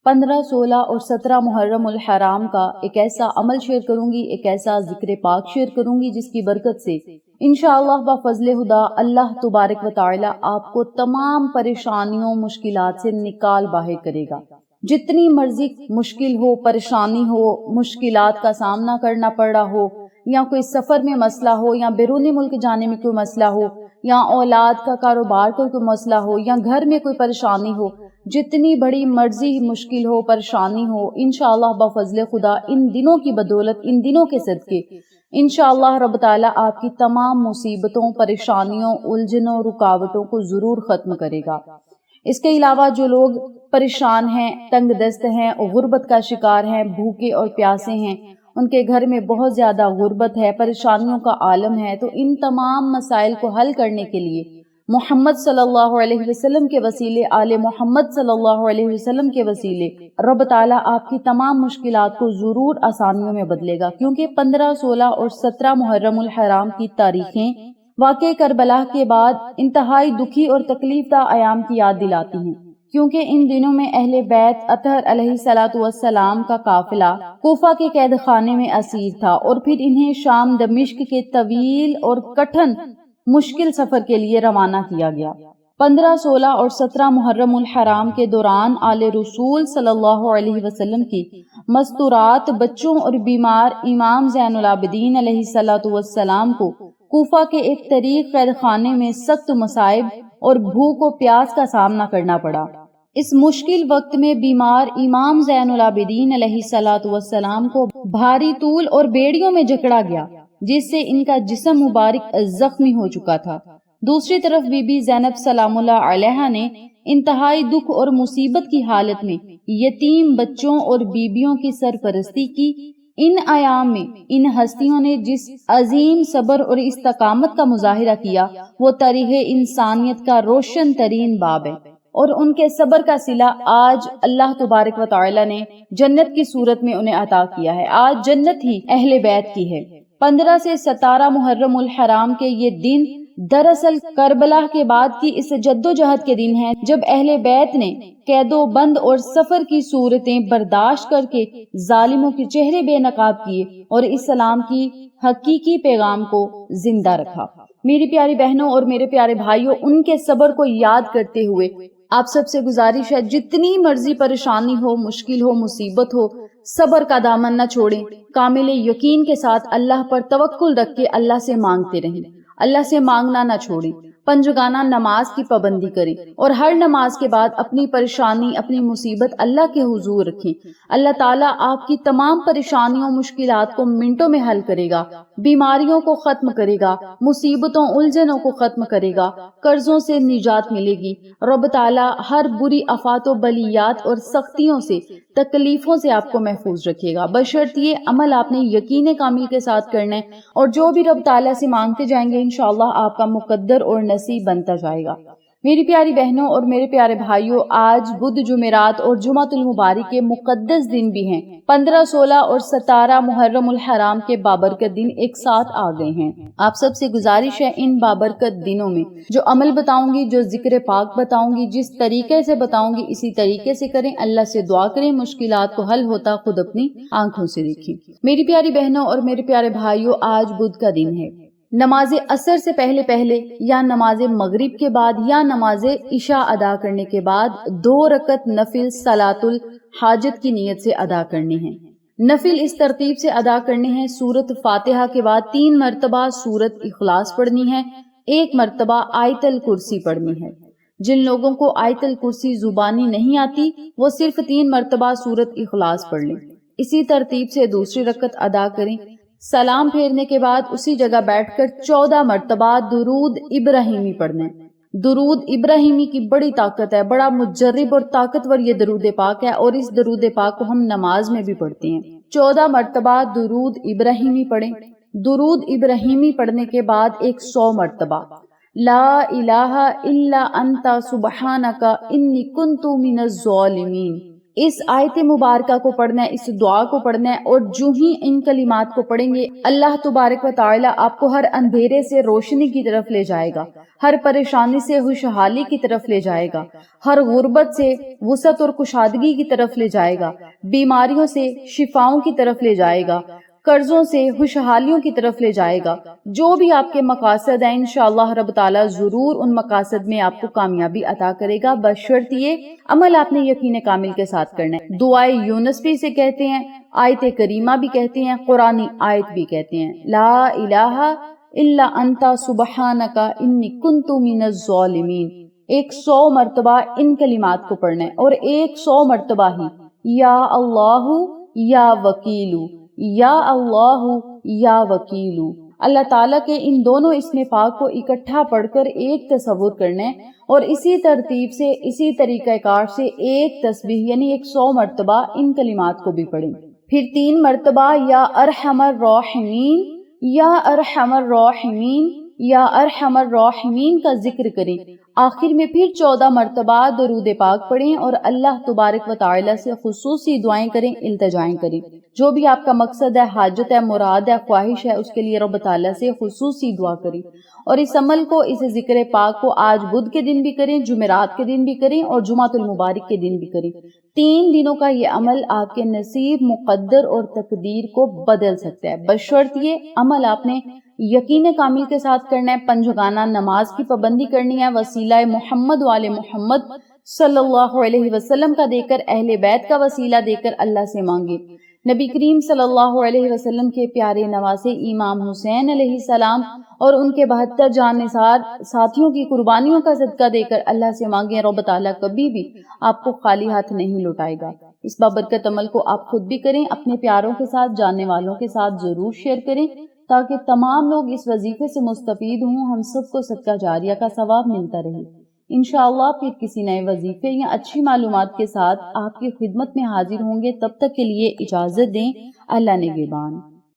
15, 16 اور 17 محرم الحرام کا ایک ایسا عمل شیئر کروں گی، ایک ایسا ذکر پاک شیئر کروں گی جس کی برکت سے انشاءاللہ بفضل خدا اللہ تبارک و تعالی آپ کو تمام پریشانیوں مشکلات سے نکال باہر کرے گا۔ جتنی مرضی مشکل ہو، پریشانی ہو، مشکلات کا سامنا کرنا پڑ رہا ہو، یا کوئی سفر میں مسئلہ ہو، یا بیرونی ملک جانے میں کوئی مسئلہ ہو، یا اولاد کا کاروبار کا کوئی مسئلہ ہو، یا گھر میں کوئی پریشانی ہو، جتنی بڑی مرضی مشکل ہو، پریشانی ہو، انشاءاللہ بفضل خدا ان دنوں کی بدولت، ان دنوں کے صدقے انشاءاللہ رب تعالیٰ آپ کی تمام مصیبتوں، پریشانیوں، الجھنوں، رکاوٹوں کو ضرور ختم کرے گا۔ اس کے علاوہ جو لوگ پریشان ہیں، تنگ دست ہیں، غربت کا شکار ہیں، بھوکے اور پیاسے ہیں، ان کے گھر میں بہت زیادہ غربت ہے، پریشانیوں کا عالم ہے، تو ان تمام مسائل کو حل کرنے کے لیے محمد صلی اللہ علیہ وسلم کے وسیلے، آل محمد صلی اللہ علیہ وسلم کے وسیلے رب تعالیٰ آپ کی تمام مشکلات کو ضرور آسانیوں میں بدلے گا، کیونکہ 15، 16 اور 17 محرم الحرام کی تاریخیں واقع کربلا کے بعد انتہائی دکھی اور تکلیف دہ ایام کی یاد دلاتی ہیں، کیونکہ ان دنوں میں اہل بیت اطہر علیہ الصلوۃ والسلام کا قافلہ کوفہ کے قید خانے میں اسیر تھا، اور پھر انہیں شام دمشق کے طویل اور کٹھن مشکل سفر کے لیے روانہ کیا گیا۔ 15، 16 اور 17 محرم الحرام کے دوران آل رسول صلی اللہ علیہ وسلم کی مستورات، بچوں اور بیمار امام زین العابدین علیہ الصلوۃ والسلام کو کوفہ کے ایک طریق قید خانے میں سخت مصائب اور بھوک و پیاس کا سامنا کرنا پڑا۔ اس مشکل وقت میں بیمار امام زین العابدین علیہ الصلوۃ والسلام کو بھاری طول اور بیڑیوں میں جکڑا گیا، جس سے ان کا جسم مبارک زخمی ہو چکا تھا۔ دوسری طرف بی بی زینب سلام اللہ علیہا نے انتہائی دکھ اور مصیبت کی حالت میں یتیم بچوں اور بیبیوں کی سرپرستی کی۔ ان ایام میں ان ہستیوں نے جس عظیم صبر اور استقامت کا مظاہرہ کیا وہ تاریخ انسانیت کا روشن ترین باب ہے، اور ان کے صبر کا صلہ آج اللہ تبارک و تعالی نے جنت کی صورت میں انہیں عطا کیا ہے۔ آج جنت ہی اہل بیت کی ہے۔ 15 سے 17 محرم الحرام کے یہ دن دراصل کربلا کے بعد کی اس جدوجہد کے دن ہیں جب اہل بیت نے قید و بند اور سفر کی صورتیں برداشت کر کے ظالموں کے چہرے بے نقاب کیے اور اسلام کی حقیقی پیغام کو زندہ رکھا۔ میری پیاری بہنوں اور میرے پیارے بھائیوں، ان کے صبر کو یاد کرتے ہوئے آپ سب سے گزارش ہے، جتنی مرضی پریشانی ہو، مشکل ہو، مصیبت ہو، صبر کا دامن نہ چھوڑیں، کامل یقین کے ساتھ اللہ پر توکل رکھ کے اللہ سے مانگتے رہیں، اللہ سے مانگنا نہ چھوڑیں، پنجگانہ نماز کی پابندی کریں، اور ہر نماز کے بعد اپنی پریشانی، اپنی مصیبت اللہ کے حضور رکھیں۔ اللہ تعالیٰ آپ کی تمام پریشانیوں، مشکلات کو منٹوں میں حل کرے گا، بیماریوں کو ختم کرے گا، مصیبتوں، الجھنوں کو ختم کرے گا، قرضوں سے نجات ملے گی۔ رب تعالیٰ ہر بری آفات و بلیات اور سختیوں سے، تکلیفوں سے آپ کو محفوظ رکھے گا، بشرط یہ عمل آپ نے یقین کامل کے ساتھ کرنا ہے، اور جو بھی رب تعالیٰ سے مانگتے جائیں گے انشاءاللہ آپ کا مقدر اور نصیب بنتا جائے گا۔ میری پیاری بہنوں اور میرے پیارے بھائیوں، آج بدھ، جمعرات اور جمعۃ المبارک کے مقدس دن بھی ہیں۔ 15، 16 اور 17 محرم الحرام کے بابرکت دن ایک ساتھ آ گئے ہیں۔ آپ سب سے گزارش ہے، ان بابرکت دنوں میں جو عمل بتاؤں گی، جو ذکر پاک بتاؤں گی، جس طریقے سے بتاؤں گی اسی طریقے سے کریں، اللہ سے دعا کریں، مشکلات کو حل ہوتا خود اپنی آنکھوں سے دیکھیں۔ میری پیاری بہنوں اور میرے پیارے بھائیوں، آج بدھ کا دن ہے۔ نماز عصر سے پہلے یا نماز مغرب کے بعد یا نماز عشاء ادا کرنے کے بعد 2 رکعت نفل صلاۃ الحاجت کی نیت سے ادا کرنے ہیں۔ نفل اس ترتیب سے ادا کرنے ہیں: سورۃ فاتحہ کے بعد 3 مرتبہ سورۃ اخلاص پڑھنی ہے، 1 مرتبہ آیت الکرسی پڑھنی ہے۔ جن لوگوں کو آیت الکرسی زبانی نہیں آتی وہ صرف 3 مرتبہ سورۃ اخلاص پڑھ لیں۔ اسی ترتیب سے دوسری رکعت ادا کریں۔ سلام پھیرنے کے بعد اسی جگہ بیٹھ کر 14 مرتبہ درود ابراہیمی پڑھنا ہے۔ درود ابراہیمی کی بڑی طاقت ہے، بڑا مجرب اور طاقتور یہ درود پاک ہے، اور اس درود پاک کو ہم نماز میں بھی پڑھتے ہیں۔ 14 مرتبہ درود ابراہیمی پڑھیں۔ درود ابراہیمی پڑھنے کے بعد 100 مرتبہ لا الہ الا انت سبحانک انی کنت من الظالمین، اس آیت مبارکہ کو پڑھنا ہے، اس دعا کو پڑھنا ہے، اور جو ہی ان کلمات کو پڑھیں گے اللہ تبارک و تعالی آپ کو ہر اندھیرے سے روشنی کی طرف لے جائے گا، ہر پریشانی سے خوشحالی کی طرف لے جائے گا، ہر غربت سے وسعت اور کشادگی کی طرف لے جائے گا، بیماریوں سے شفاؤں کی طرف لے جائے گا، قرضوں سے خوشحالیوں کی طرف لے جائے گا۔ جو بھی آپ کے مقاصد ہیں انشاءاللہ رب تعالی ضرور ان مقاصد میں آپ کو کامیابی عطا کرے گا، بشرط یہ عمل آپ نے یقین کامل کے ساتھ کرنا ہے۔ دعائے یونس بھی اسے کہتے ہیں، آیت کریمہ بھی کہتے ہیں، قرآنی آیت بھی کہتے ہیں، لا الہ الا انت سبحانک انی کنت من الظالمین۔ 100 مرتبہ ان کلمات کو پڑھنا ہے، اور 100 مرتبہ ہی یا اللہ یا وکیلو، یا اللہ یا وکیلو۔ اللہ تعالیٰ کے ان دونوں اسم پاک کو اکٹھا پڑھ کر ایک تصور کرنا ہے، اور اسی ترتیب سے اسی طریقہ کار سے ایک تسبیح یعنی 100 مرتبہ ان کلمات کو بھی پڑھیں۔ پھر 3 مرتبہ یا ارحم الراحمین، یا ارحم الراحمین، یا ارحم الراحمین کا ذکر کریں۔ آخر میں پھر 14 مرتبہ درود پاک پڑھیں اور اللہ تبارک و تعالی سے خصوصی دعائیں کریں، التجائیں کریں۔ جو بھی آپ کا مقصد ہے، حاجت ہے، مراد ہے، خواہش ہے، اس کے لیے رب تعالی سے خصوصی دعا کریں، اور اس عمل کو، اس ذکر پاک کو آج بدھ کے دن بھی کریں، جمعرات کے دن بھی کریں، اور جمعۃ المبارک کے دن بھی کریں۔ 3 دنوں کا یہ عمل آپ کے نصیب، مقدر اور تقدیر کو بدل سکتا ہے، بشرط یہ عمل آپ نے یقین کامل کے ساتھ کرنا ہے، 5 جگانہ نماز کی پابندی کرنی ہے، وسیلہ محمد والے محمد صلی اللہ علیہ وسلم کا دے کر، اہل بیت کا وسیلہ دے کر اللہ سے مانگے، نبی کریم صلی اللہ علیہ وسلم کے پیارے نواسے امام حسین علیہ السلام اور ان کے 72 جان نثار ساتھیوں کی قربانیوں کا صدقہ دے کر اللہ سے مانگیں، رب تعالیٰ کبھی بھی آپ کو خالی ہاتھ نہیں لوٹائے گا۔ اس بابرکت عمل کو آپ خود بھی کریں، اپنے پیاروں کے ساتھ، جاننے والوں کے ساتھ ضرور شیئر کریں، تاکہ تمام لوگ اس وظیفے سے مستفید ہوں، ہم سب کو صدقہ جاریہ کا ثواب ملتا رہے۔ انشاءاللہ پھر کسی نئے وظیفے یا اچھی معلومات کے ساتھ آپ کی خدمت میں حاضر ہوں گے، تب تک کے لیے اجازت دیں، اللہ نگہبان۔